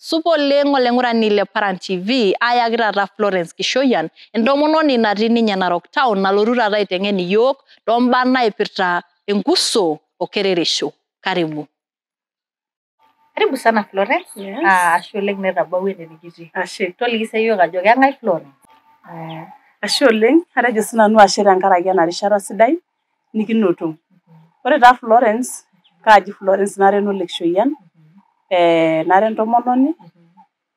Supo lengo lengurani le Paran TV ayagira ra Florence Kishoyan endomononi natii ninye Narok Town nalotu taata aiteng'en iyiok tombaa naipirta enkuso o Kerereisho. Karibu. Karibu sana Florence. Yes. Ashe oleng netabawua ene nikitii. Ashe. Toliki iyiok ajo keng'ae Florence. Ashe oleng, atejo sinanu ashe tenkaraki ena rishata sidai nikinoto. Ore taa Florence, kaaji Florence Nareno Lekishoyian, nara entomononi,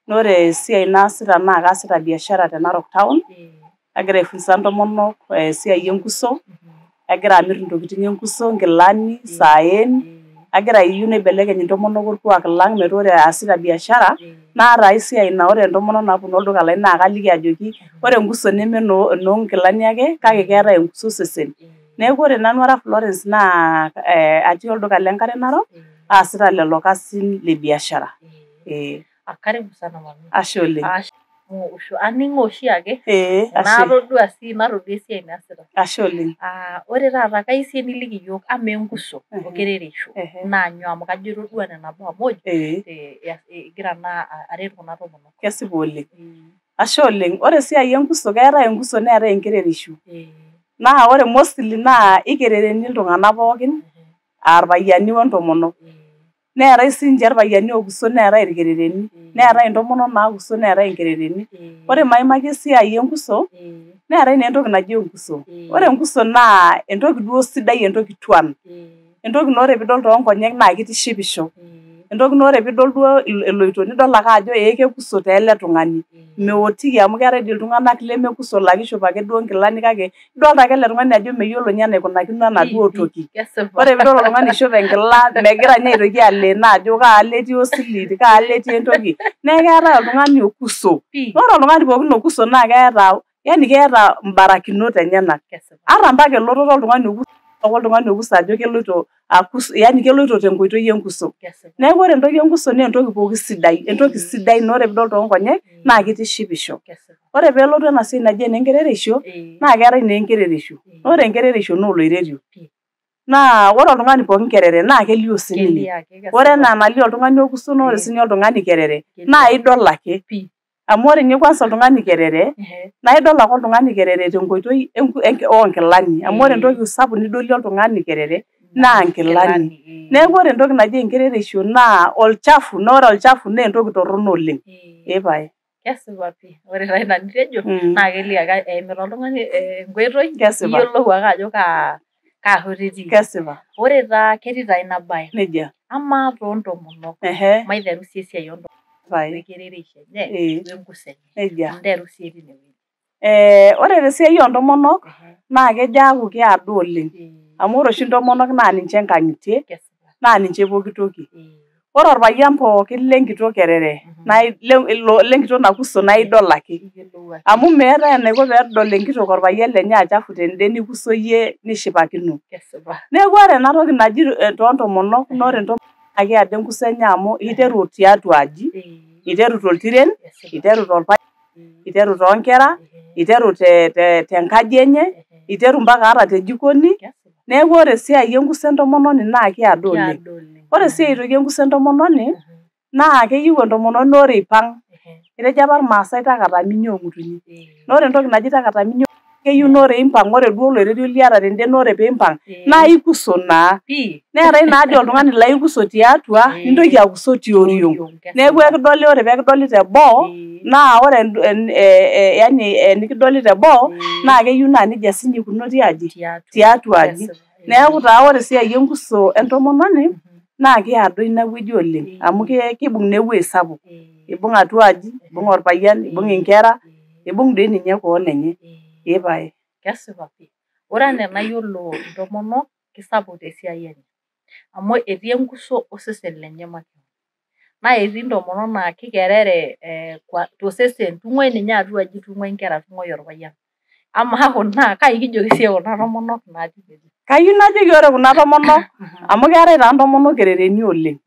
ore esiai naasita naa kaasita biashara te Narok Town, agira aifunza ntomonok esiai enkuso, agira amir intokitin enkuso, nkilani, saen, agira ayieu naibelekeny intomonok orkuak lang metaa ore aasita biashara, naata ai siai naa ore entomonok naaponu olduka lai naa kaliki ajoki ore enkuso neme enoo nkilani ake, kake keetae enkuso osesen. Neeku ore nanu ara Florence naa atii olduka lenkare Narok, aasita lelo kasin le biashara. Karibu sana mami. Ashe oleng. Aning'o oshiake. Ashe. Natodua esiai naasita. Ashe oleng. Ore taata kayieu niliki iyiok amaa enkuso o Kerereisho naa nyoo amu kajo itodua nena baa muj igira naa aret kuna tomonok. Kesipa oleng. Ashe oleng. Ore esiai enkuso, keetae enkuso neetae enkerereisho. Naa ore mostly naa ikerereni iltung'anak pookin, irpayiani ontomonok. Neetae siinche irpayiani okuso neetae irkerereni. Neetae intomonok naakuso neetae inkerereni. Ore maimaki esiai enkuso, neetae naa entoki naji enkuso. Ore enkuso naa entoki duo sidai, entoki tuan. Entoki naa ore piidol toonkonyek naa kitishipisho. Entoki naa ore piidol duo eloito nidol ake ajo kekuso taa ele tung'ani. Meotiki amu keetae dii iltung'anak lemekuso laa kishop ake duo nkilani kake idolta ake ele tung'ani ajo meyiolo ninye enaikunakino enaduo toki. Ore piidol oltung'ani ishop enkila megira ninye aitoki aleenoo ajo kaalo etii osilit, kaalo etii entoki. Neeku keetae oltung'ani okuso. Ore oltung'ani pookin okuso naa keeta mbarakinot enyenak. Ata mpaka elototo oltung'ani okuso oltung'ani okuso ajo keloito akus, keloito tenkoitoi enkuso. Neeku ore entoki enkuso naa entoki pooki sidai, entoki sidai naa ore piidol toonkonyek naa kitishipisho. Ore peelotu ena siai naji enenkerereisho naa keetae naa enkerereisho. Ore enkerereisho naa oloirerio. Naa ore oltung'ani pookin kerere naa kelio sininye. Ore enaa enalio oltung'ani okuso naa ore sininye oltung'ani kerere naa idol ake. Amu ore ninye kwanza oltung'ani kerere, naa idol ake oltung'ani kerere tenkoitoi onkilani. Amu ore entoki sapuk nidolie oltung'ani kerere naa nkilani. Neeku ore entoki naji enkerereisho naa olchafu, naa ore olchafu naa entoki torrono oleng. Pae. Kesipa pii. Ore taa ina nitejo naa kelio ake eimita oltung'ani enkoitoi niyiolou ake ajo kaa shoto etii. Kesipa. Ore taa ketii taa ina bae. Nejia. Amaa toontomonok, maiteru sii esiai oontomonok. Kerereisho enye wenkuso enye. Nteru sii tinewueji. Ore tesiai oontomonok naa kejo aaku keado oleng. Amu ore oshi intomonok naa ninche nkang'itie, naa ninche pooki toki. Ore orpayian pookin lenkitok kerere, lenkitok nakuso naa idol ake. Amu meetae enaiko peedol enkitok orpayian lenye achafu tende nikuso iyie nishipakino. Neeku ore ena toki naji toontomonok naa ore intomonok naa keado enkuso enye amu iteru tiatua aji, iteru toltiren, iteru torpayian, iteru toonkera, iteru tenkaji enye, iteru mpaka ata te jikoni. Neeku ore esiai enkuso entomononi naa keado oleng. Ore sii aitoki enkuso entomononi naa keyieu entomononi naa ore eipang', etejo apa irmaasai takata minyoo ng'utunyi. Naa ore entoki naji takata minyoo keyieu naa ore impang', ore duo oloirerio liata tende naa ore piimpang' naa ikuso naa. Neetae naa dii oltung'ani laa ikuso tiatua nintoki akuso tioriong'. Neeku ekidoli ore peekidoli teboo naa ore enikidoli teboo naa keyieu naa nejia siinye ikuno tiaji, tiatua aji. Neeku taa ore esiai enkuso entomononi naa keado inewueji oleng amu kibung' naa ewuei sapuk. Ibung' atua aji, ibung' orpayian, ibung' inkera, ibung' dii ninye koon enye. Pae. Kesipa pii. Ore enaa enayiolo intomonok kisapuk tesiai enye. Amu etii enkuso osesen lenye makewon. Naa etii intomonok naa kikerere tosesen, tung'uai ninye atua aji, tung'uai nkera, tung'uai orpayian. Amaa kuna kai kijoki siiyie kuna tomonok natii ene? Kayieu najoki ore kuna tomonok amu keetae taa ntomonok kerereni oleng.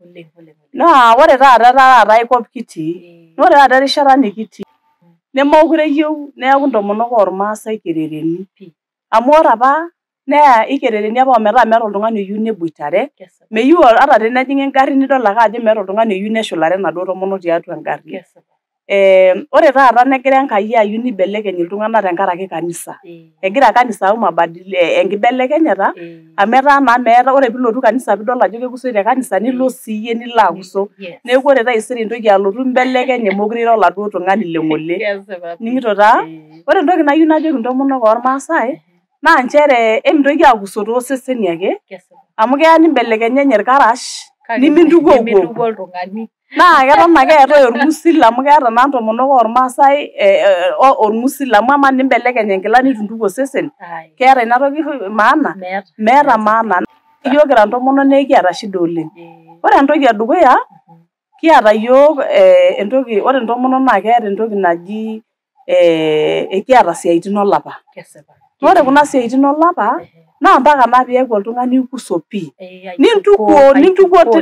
Naa ore taata aikop kitii, ore taata erishata nikitii nemeekure eyieu neeku intomonok ormaasai kerereni. Amu ore apa naa ikerereni apa ometaa meeta oltung'ani oyieu neboitare, meyieu ata tenejing engarri nidol ake ajo meeta oltung'ani oyieu neshulare enaduo tomonok tiatua engarri. Ore taata negira Enkai ayieu nibelekeny iltung'anak tenkaraki kanisa. Egira kanisa aum enkibelekenyata amu etaa naa meeta, ore piilotu kanisa piidol ajo kekusoi te kanisa nilo siiyie nilo akuso. Neeku ore taisere intoki alotu imbelekeny mekure ira oladuo tung'ani leng'ole. Ning'ito taa? Ore entoki nayieu najoki intomonok ormaasai naa nchere emintoki akusoo tooseseni ake amu keya nimbelekenyenye irkarash nimintukuo oltung'ani. Naa keton ake eetae orng'usil amu keeta naa intomonok ormaasai orng'usil amu amaa nimbelekeny enkila nitu intuku osesen, keeta ina toki maana? Meeta maana. Iyiok kira intomonok naa kiata shida oleng. Ore entoki edukuya, kiata yiok entoki, ore intomonok naa keeta entoki naji kiata siaitin olapa. Ore kuna siaitin olapa naa mpaka naa piaku oltung'ani kuso pii. Nintukuo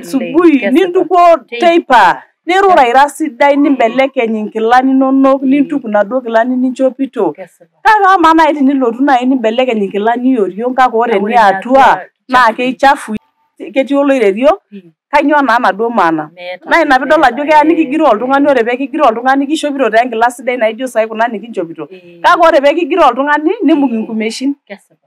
subui, nintukuo teipa, nirura ira sidai, nimbelekeny inkilani inonok, nintuku naduo kilani ninchopito. Kake amaa nai tenilotu nai nimbelekeny inkilani ioriong kake ore eniatua naa keichafu, ketii oloirerio, kanyoo naa enaduo maana? Naa ina piidol ajo keya nikigiroo oltung'ani, ore peekigiroo oltung'ani kishopito taa enkila sidai naijo saai kuna nikinchopito. Kake ore peekigiroo oltung'ani nimuk inkumeshin.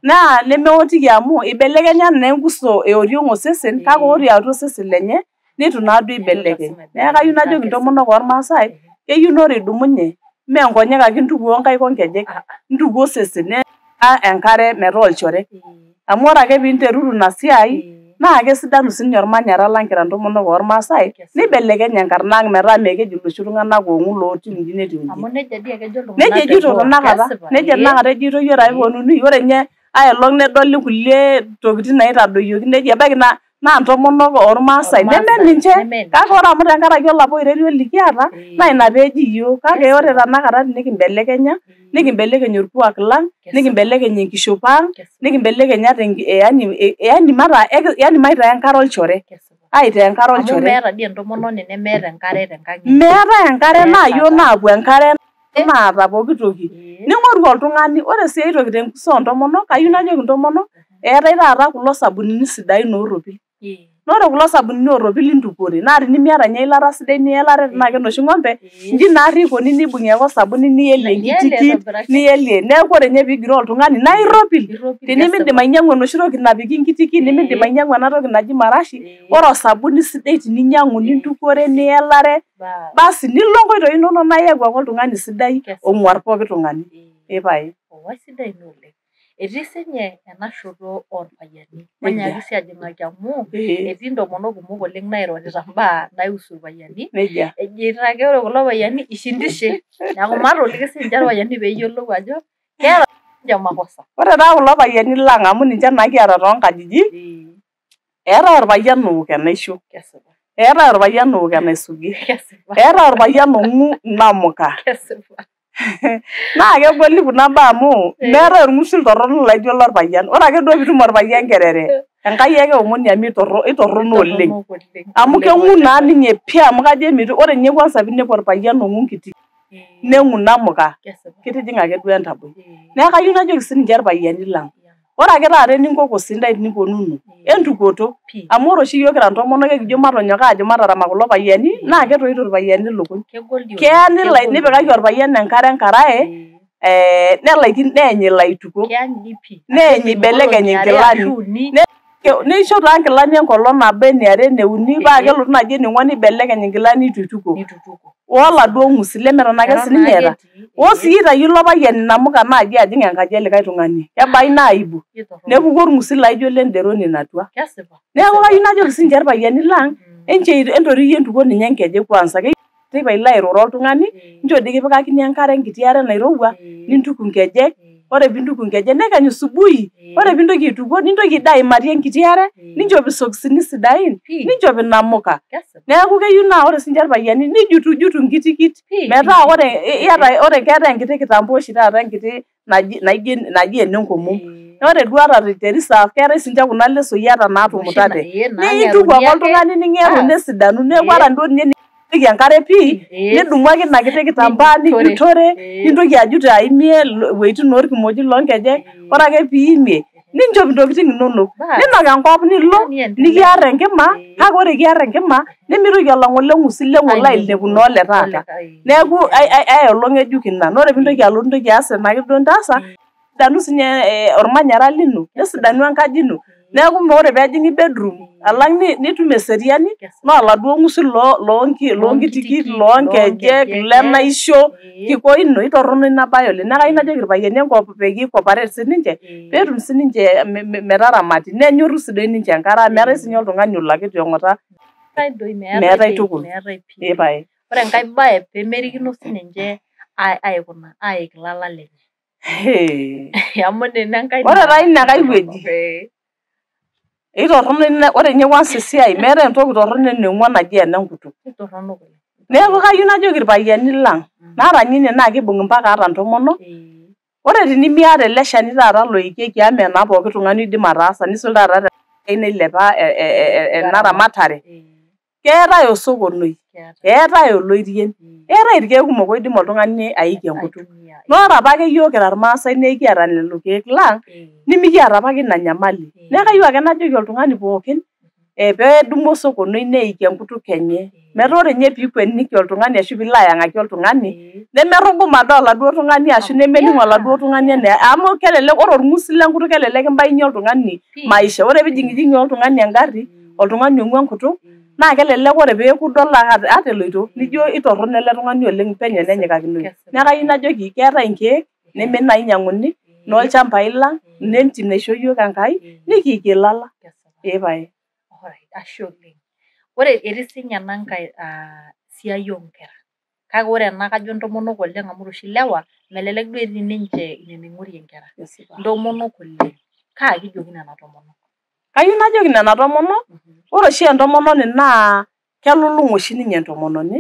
Naa nemeotiki amu ibelekenya naa enkuso eoriong osesen kake ore atua osesen lenye nitu naaduo ibelekeny. Neeku kayieu najoki intomonok ormaasai, keyieu naa ore idumunye mee nkonyek ake intukuo onkaik onkejek, intukuo osesen enkare metaa olchore. Amu ore ake piinteruru ina siai naa kesidanu siinye ormanyara lang kira intomonok ormaasai, nibelekeny enkarna ang metaa meekeji iloshi tung'anak oong'u lotiu inji netiu inji. Nejia ejito tanakata, nejia tanakata ejito ore ake eponunui, ore nye aelong nedoli kulie tokitin naitadoyioki nejia, ebaiki naa intomonok ormaasai neme ninche, kake ore amu tenkaraki olapa oirerio likiata naa ina peeji iyiok. Kake ore tanakata tenikimbelekenya, nikimbelekeny orkuak lang, nikimbelekeny enkishopo ang, nikimbelekeny ata yani maitaa enkare olchore. Aitaa enkare olchore. Amu meeta dii entomononi nemeeta enkare tenkang'. Meetai enkare naa yiok naapuo enkare naata pooki toki. Ning'oru oltung'ani, ore sii ai toki tenkuso oontomonok, kayieu najoki intomonok, eetae taata kulo sabunini sidain oropil. Naa ore kulo sabunini oropil intukuore, naa tenimiata ninye eilata sidai nielare tenaa kenoshi ng'ombe, inji naarri ikoni nibung'i ake osabuni nielie enkitikit, nielie. Neeku ore nye piigiroo oltung'ani naa iropil. Tenimiindim ainyang'u enoshi toki napiki inkitikit, nimiindim ainyang'u ena toki naji marashi, ore osabuni sidai teninyang'u nintukuore, nielare, basi nilo nkoitoi inonok naa iyaku ake oltung'ani sidai ong'uar pooki tung'ani. Epae. Sidai ina oleng. Etii siinye ena shoto orpayiani. Manyaaki sii ajing'aki amu etii intomonok kumok oleng nairorita imbaa naiusu irpayiani. Ejeito ake ore kulo payiani ishindishe. Neeku matoliki siinche irpayiani peeyiolou ajo keeta ninche makosa. Ore taa kulo payiani lang amu ninche naa kiata toonkajijik, eetae orpayian ook enaisho, eetae orpayian ook enaisugi, eetae orpayian ong'u inamuka. Naa kegoli kuna baa amu meetae orng'usil torrono laijo olorpayian. Ore ake duo piitum orpayian kerere, Enkai ake eomoni amu itorrono oleng. Amu keng'u naa ninye pii amu kajo emitu, ore ninye kwanza piinepu orpayian ong'u nkiti neng'u inamuka, kitijing ake duo entaboi. Neeku kayieu najoki siininche irpayiani lang, ore ake taata eninkoko sii ntae teniponunu, entukuoto. Amu ore oshi iyiok kira intomonok ekijo matonyok aajo mataramat kulo payiani naa ketoito irpayiani ilukuny. Keya nipikaki orpayian enkare enkarae, neeny elo aituko, neeny ibelekeny inkilani. Neisho taa nkilani enkolong nabo eniare eneuni paa kelotu naaji ening'uan nibelekeny inkilani itu ituko. Oladuo ng'usil lemeton ake sininye eeta. Sii aitayio ilo payian inamuka naaji ajing enkaji elikae tung'ani. Kebaa ina aibu. Nepuku orng'usil laijo lenderoni inatua. Neeku kayieu najoki siinche irpayiani lang, entoriyie entuko ninye nkejek kwanza. Teipa ilo airura oltung'ani, nchoo dii kipikakini enkare enkiti are nairowua, nintuku nkejek, ore piintuku nkejek nekenyu subui, ore piintoki aitukuo nintoki dii aimatie enkiti are, ninchop isokisini sidain, ninchop inamuka. Neeku keyieu naa ore siinche irpayiani nijutujutu nkitikit metaa ore keetae enkiti kitambo oshi taata enkiti naji enenkomom. Ore duo ata te reserve keetae siinche kuna lesoi ata naatumutate. Neituku ake oltung'ani ning'eru nesidanu, neeku ata duo ninye nipik enkare pii, nidumu ake ina kiti kitambaa nijutore, nintoki ajut aimie iwueitin orkimojik loonkejek, ore ake piimie, ninchop intokitin inonok ninok enkop nilo nikiar enkima kake ore kiar enkima nemitoki olang'ole ng'usil leng'ole ailepu noole taata neeku ai olong ng'ejuk ina ore pintoki alotu nintoki aas ena ake duo ntaasa sidanu sinye ormanyara lino nesidanu enkaji ino neeku ore peejing'i bedroom alang nitum eseriani naa oladuo ng'usil loonkitikitik loonkejek lenaisho kiko ino itorrono ina baye oleng neeku kayieu najoki irpayiani enkop peyie cooperate sininche peetum sininche metaramati nenyorru sidai ninche enkare meetai sinye oltung'ani olo ake tiong'ota meetai tukul epae. Ore enkae baye pemerikino sininche aikuna aik ilala lenye amu nena enkae ore taa ina kai wueji itorrono ina ore ninye kwanza esiai meetai entoki torrono eneng'uan naji enenkutuk neeku kayieu najoki irpayiani lang naata ninye ine naa kibung mpaka ata ntomonok ore tinimiata ele shani taata loikieki amu ena pooki tung'ani oidim ataasa nisul taata neilepa ena ramatare keetai osokonoi eetai oloirien eetai irkeek kumok oidim oltung'ani aikie enkutuk noore apake yiok kira irmaasai nekiata lelo keek lang nimikiata apake ina nyamali neeku kayieu ake najoki oltung'ani pookin peedumu osokonoi neikie enkutuk enye metaa ore ninye piikweniki oltung'ani ashu piilo ayang'aki oltung'ani nemerrugum ade oladuo tung'ani ashu nemening oladuo tung'ani amu kelelek ore orng'usil lenkutuk kelelek kimbakinyie oltung'ani maisha ore piijing'ijing'ie oltung'ani engarri oltung'ani ong'u enkutuk naa kelelek ore peeku idol ate eloito nijo itorrono ele tung'ani oleng penyo nenyikakinoi neeku kayieu najoki keetai inkeek neme nainyiang'uni noolchambai lang nentim naisho yiok Enkai nikiikie ilala epae. Ashe oleng. Ore etii sinye ena nkae siai oonkera kake ore ena kajo ntomonok oleng amu ore oshi ilewa melelek duo etii ninche ine neing'orie inkera ntomonok oleng kaa kijoki nena tomonok? Kayieu najoki nena tomonok ore oshi entomononi naa kelulung'a oshi ninye entomononi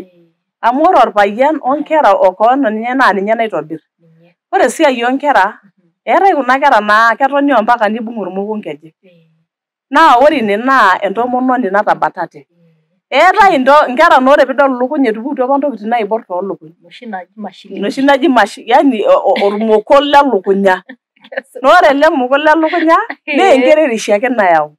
amu ore orpayian onkera okoon ninye naa ninye naitobirr ore esiai oonkera eetai kuna kera naa ketoni ompaka nibung ormoko nkejek naa ore ine naa entomononi natabatate eetai inkera naa ore piidol ilukuny etupukutuo apa ntokitin naiborr toolukuny inoshi naji yani ormoko lelukunya noore ele moko lelukunya naa enkerereisho ake nayau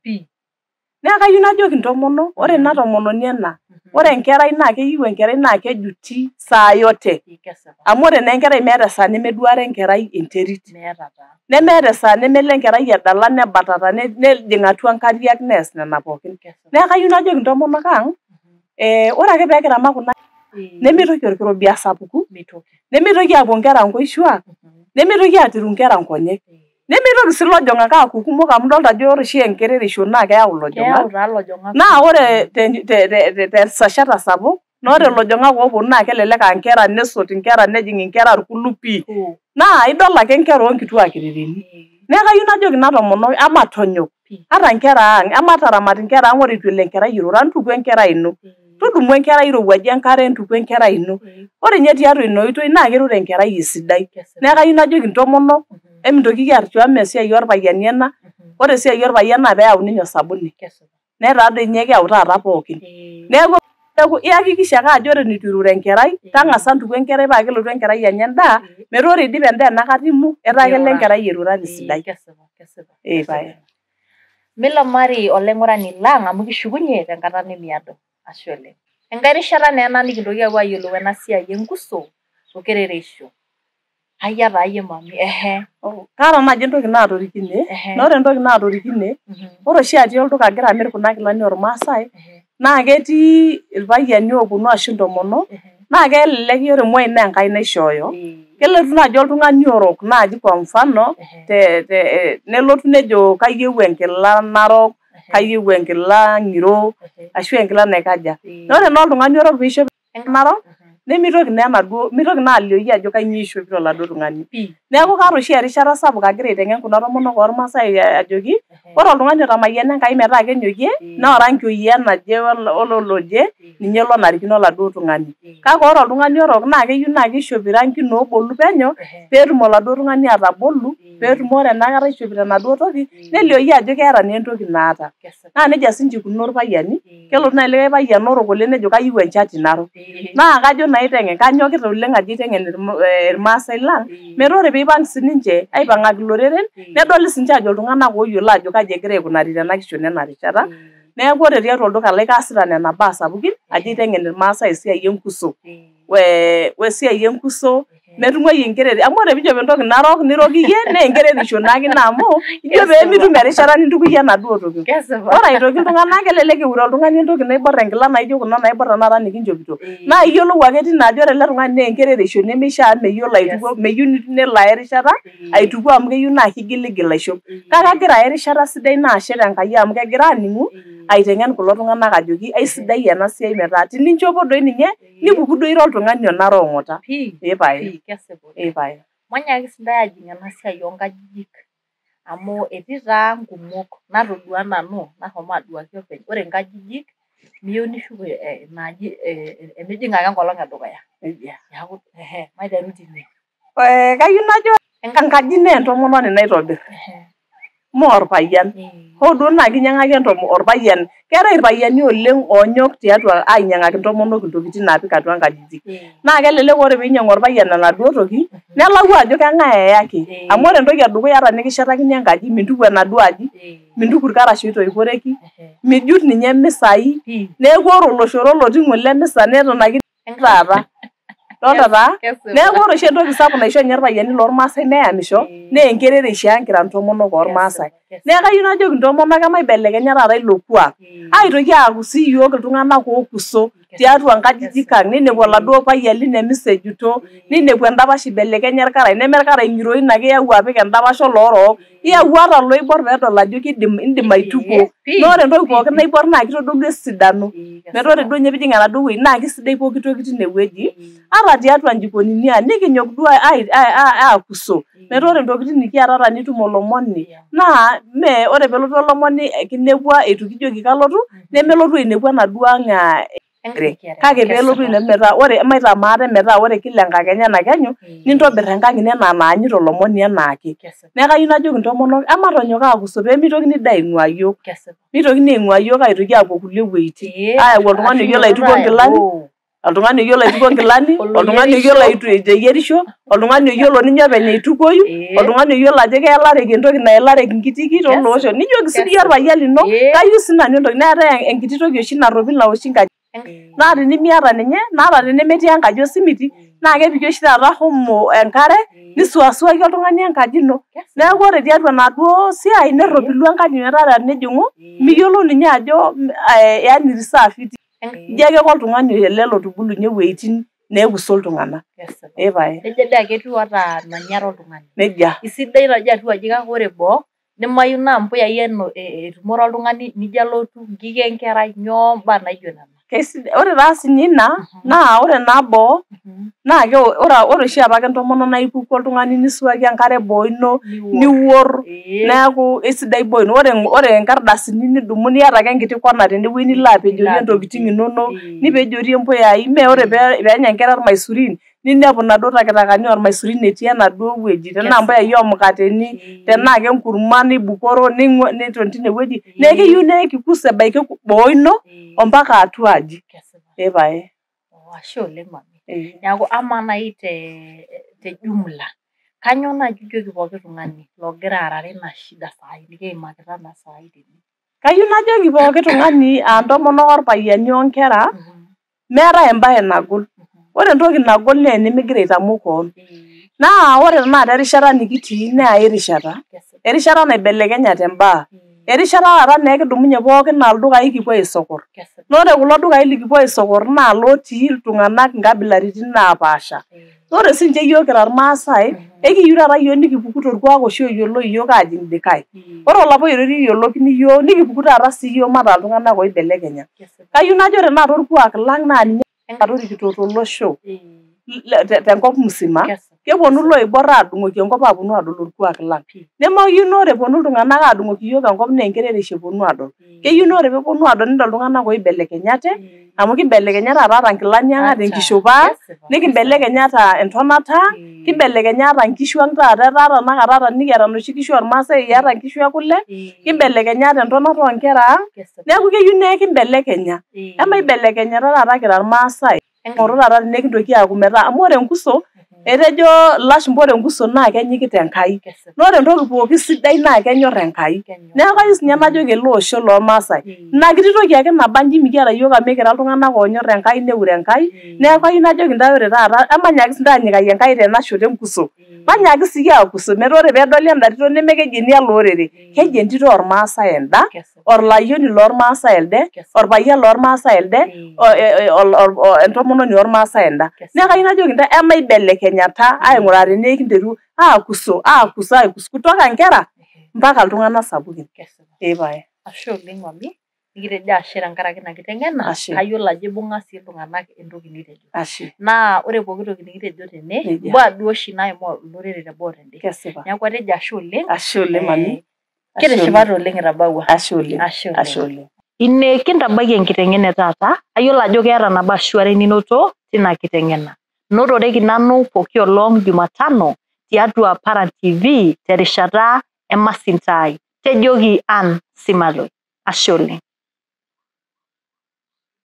neeku kayieu najoki intomonok ore ina tomononi ena ore enkerai naa keyieu enkerai naa kejuti saa yote amu ore naa enkerai meeta esaa nemeduare enkerai enterit nemeeta esaa nemelo enkerai edala nebatata nejing atua nkariak nees nena pookin neeku kayieu najoki intomonok ang ore ake peekiramat kuna nemitoki orkirobi asapuku nemitoki aapuo nkera nkoishuak nemitoki aatiru nkera nkonyek nemitoki sii ilojong'ak aaku kumok amu idolta ajo ore oshi enkerereisho naa keyau ilojong'ak naa ore tesashata sapuk naa ore ilojong'ak ooponu naa kelelek aa nkera nesot inkera nejing inkera irkulupi naa idol ake nkera onkituak kerereni neeku kayieu najoki ina tomonok amatonyok ata nkera ang amataramat inkera ang ore itu elo enkerai airura ntuku enkerai ino tudumu enkerai irowuaji enkare ntuku enkerai ino ore ninye tiatua ina oitoi naa kerure enkerai esidai neeku kayieu najoki intomonok emintoki arreshu amu esiai orpayiani ena ore esiai orpayian naa peeyau ninye osabuni netaa doi ninye kiyau taata pookin neeku iyakikisha ake ajo ore nitu irure enkerai tang'asa ntuku enkerai paa kelotu enkerai anya endaa metaa ore idip endaa enakata imu etaa kelo enkerai airura tesidai epae. Milomari olaing'urani lang amu kishukunye tenkata nemiado. Ashe oleng. Enkae rishata naa ena nikintoki aapuo ayiolou ena siai enkuso okerereisho. Ayia taa yie mami kaata naaji entoki naatorikine naa ore entoki naatorikine ore oshi atii olduka agira amirr kuna kilani ormaasai naa ketii irpayiani ooponu ashu intomonok naa kelelek ore emoi naa Enkai naishooyo kelotu naaji oltung'ani orok naaji kwa mfano nelotu nejo kayieu enkila narok kayieu enkila ng'iro ashu enkila naikaja naa ore naa oltung'ani orok piishop narok nemitoki naa enaduo mitoki naa alioyu ajo kanyioo ishopito oladuo tung'ani neeku kaata oshi erishata sapuk agira aiteng'en kuna tomonok ormaasai ajoki ore oltung'ani otamayiana Enkai metaa kenyokie naa orangi oyie naje ololoje ninye lonarikino oladuo tung'ani kake ore oltung'ani orok naa keyieu naa kiishop irangin oobolu penyo peetum oladuo tung'ani atabolu peetum ore enakata ishopito enaduo toki nelioyu ajo keeta naa entoki naata. Naa nejia sinche ikununo irpayiani, kelotu naaji likae payian orok oleng nejo kayieu enchati narok. Naa kajo naa aiteng'en, kanyokita oleng ajo aiteng'en irmaasai lang metaa ore piipang sininche aipang'aki iloreren nedoli sinche ajo iltung'anak oyiolo ajo kaji egira aikunari tena kishon ena rishata. Neeku ore tiatua olduka lai kaasita nena baa sapukin ajo aiteng'en irmaasai esiai enkuso wesiai enkuso metung'uai enkereri amu ore piinchop entoki narok nirok iyie naa enkererisho naake ina amu ijo peemitum erishata nintukuyie enaduo toki. Ore aitoki iltung'anak kelelek eure oltung'ani entoki naiborr enkila naijo kuna naiborr tanakata nikinchopito naa iyiolou ake tine ajo ore ele tung'ani naa enkerereisho nemeishaa meyiolo aitukuo, meyieu nelo aya erishata aitukuo amu keyieu naa kigiligil aishop. Kake agira aya erishata sidai naashet Enkai amu kegira aaning'u aiteng'en kulo tung'anak ajoki aisidai ena siai metaa teninchopo doi ninye nipuku doi ira oltung'ani onare ong'ota. Manyaaki sidai ajing ena siai oonkajijik amu etii taa nkumok natodua nanu nashomo aduaki openy. Ore nkajijik miyieu nishuko inaaji enijing ake enkolong edukuya. Neeku maiteru tine. Kayieu najo enkaji naa entomononi naitobirr. Mee orpayian. Hoo duo naa kinyiang'aki orpayian. Keetai irpayiani oleng oonyok tiatua ainyang'aki intomonok intokitin naapik atua nkajijik. Naa kelelek ore piinyang'u orpayian enaduo toki nelau ajo keng'ae eyaki. Amu ore entoki edukuya ata nikishetakini enkaji mintuku enaduo aji, mintuku irkarash oitoiporeki, mijut ninye imisai. Neeku ore oloshoro lotii ng'ole emisa neton ake taata. Dolta taa? Neeku ore oshi entoki sapuk naisho ninye irpayiani lormaasai meyamisho naa enkerereisho ang kira intomonok ormaasai. Neeku kayieu najoki intomonok emaibelekenya taata ilo kuak aitoki aaku sii iyiok iltung'anak okuso tiatua nkajijik ang. Ninepu oladuo payian lino emisa ejuto, ninepu endapash ibelekenya irkarash neme irkarash ng'iroin ake iyau apik endapash oloorook, iyau ata loiborr peedol ajo indim aitukuo. Naa ore entoki pookin naiborr naa kitodolu esidano. Metaa ore duo ninye piijing enaduo wueji naa kisidai pooki toki tinewueji. Ata tiatua njikonini ang nikinyok duo aakuso metaa ore ntokitin nikiata ata nitum olomoni naa mee ore peelotu olomoni kinepua eitu kijoki kalotu nemelotu ainepu enaduo ang kake peelotu ainepu metaa ore maitamaa ate metaa ore kila enkakenya nakenyu nintobirr enkang ino enaa naanyita olomoni enaake. Neeku kayieu najoki intomonok ematonyok aakuso peemitokini dii aing'uaa yiok. Mitokini aing'uaa yiok aitoki aapuo kulie wueitin aayau oltung'ani oyiolo aitukuo nkilani, oltung'ani oyiolo aitukuo nkilani, oltung'ani oyiolo ayierisho, oltung'ani oyiolo ninye openy aitukuoyu, oltung'ani oyiolo ajo keelareki entoki naelareki nkitiki tolooshon. Nijoki sii dii orpayian lino kayieu sii nanu entoki. Neetai enkiti toki oshi narropi naoshi nkaji. Naa tenimiata ninye, naa ata tenemetii enkaji osimiti naa kepiki oshi taata homo enkare nisuasuaki oltung'ani enkaji ino. Neeku ore tiatua enaduo siai nerropilu enkaji metaa tenijing'u miyiolou ninye ajo yaani reserve itii. Ijo ake oltung'ani ele lotubulunye wueitin neekuso iltung'anak. Epae. Nejia dii ake etiu ata nanyara oltung'ani. Nejia. Isidai tajo atua aji kake ore boo nemayu naa mpuyai etumore oltung'ani nijo alotu nkiki enkerai nyoo mbaa naijo nena. Ore taa siinye ina naa ore naa boo naa ore oshi apake entomonok naa ipuku oltung'ani nisuaki enkare boo ino niworr neeku esidai boo ino. Ore nkardasini nidumu niata ake enkiti kona tenewueji nilo apejorie ntokitin inonok, nipejorie mpuyai. Mee ore peenya nkera irmaisurin ninepu inaduo takitakani ormaisurin etii enaduo wueji. Tenaa mpuyai omukateni, tenaa kenkurma nibukoro neton tinewueji. Neeku keyieu naa kikus ebaiki boo ino ompaka atua aji. Epae. Ashe oleng mami. Neeku amaa nai te jumla kanyoo naaji ijoki pooki tung'ani logira aarare ina shida saai nikeimakita naa saai tene? Kayieu najoki pooki tung'ani aa ntomonok orpayiani onkera meetai embae nagol. Ore entoki nagol naa enimigira aitamok koon. Naa ore tenakata erishata nikitii naa ai rishata. Erishata naibelekenyate imbaa. Erishata taata naa ekidumunye pookin aa ildukai kipuo aisokorr. Naa ore kulo dukai likipuo aisokorr naa lotii iltung'anak inkabilaritin napaasha. Ore siinche yiok kira irmaasai ekiyieu taata yiok nikipuku torkuak oshi oyioloi yiok aajing likae. Ore olapa oirorie oyiolokini yiok nikipuku taata sii yiok mataa iltung'anak oibelekenya. Kayieu najo ore tenakata orkuak lang naa ninye otorikito tolosho tenkop musima Keponu loibor adung'oki enkop aponu adol orkuak lang. Nemeyieu naa ore eponu iltung'anak adung'oki iyiok enkop naa enkerereisho eponu adol. Keyieu naa ore peeponu adol nidol iltung'anak oibelekenyate amu kimbelekenyata ata nkilani ang' ata enkishopo ang', nikimbelekenyata entonata, kimbelekenyata nkishu ang' taata etaa tanakata nikiata noshi kishu ormaasai eata nkishu ekule, kimbelekenyata entonata oonkera ang'. Neeku keyieu naa kimbelekenya. Emaibelekenyata taata kira irmaasai. Eng'oru taata tenekintoki aaku metaa amu ore enkuso etejo ilashumba ore enkuso naa kenyikita Enkai. Naa ore entoki pooki sidai naa kenyor Enkai. Neeku kayieu sinye najoki ele osho lormaasai. Ina kiti toki ake nabanji mikiata yiok amu kira iltung'anak oonyor Enkai neure Enkai. Neeku kayieu najoki ntae ore taata emanyaaki sintae anyikaki Enkai tena shoto enkuso. Manyaaki siyie aakuso metaa ore peedoli enda tito nemekeji enialo orere. Keji entito ormaasai enda, orlayioni lormaasai elde, orpayian lormaasai elde, entomononi ormaasai enda. Neeku kayieu najoki ntae emaibelekenyata aing'uraa tenaa kinteru aakuso kutoka nkera mpaka iltung'anak sapukin. Ee pae. Ashe oleng mami, nikitejo ashe tenkaraki ina kiteng'ena, kayiolo ajo ibung'a sii iltung'anak entoki nitejo. Ashe. Naa ore pooki toki nikitejo tene, imbaa duo oshi naimaa olorere teboo tende. Kesipa. Neeku atejo ashe oleng. Ashe oleng mami. Kitishipate oleng itabawua. Ashe oleng. Ashe oleng. Ine kintabaiki enkiteng'ena etaata, ayiolo ajo keeta nabo ashu are ninoto tina kiteng'ena. Notoreki nanu pooki olong Jumatano tiatua Paran TV terishata Maasinta. Tejoki Simaloi. Ashe oleng.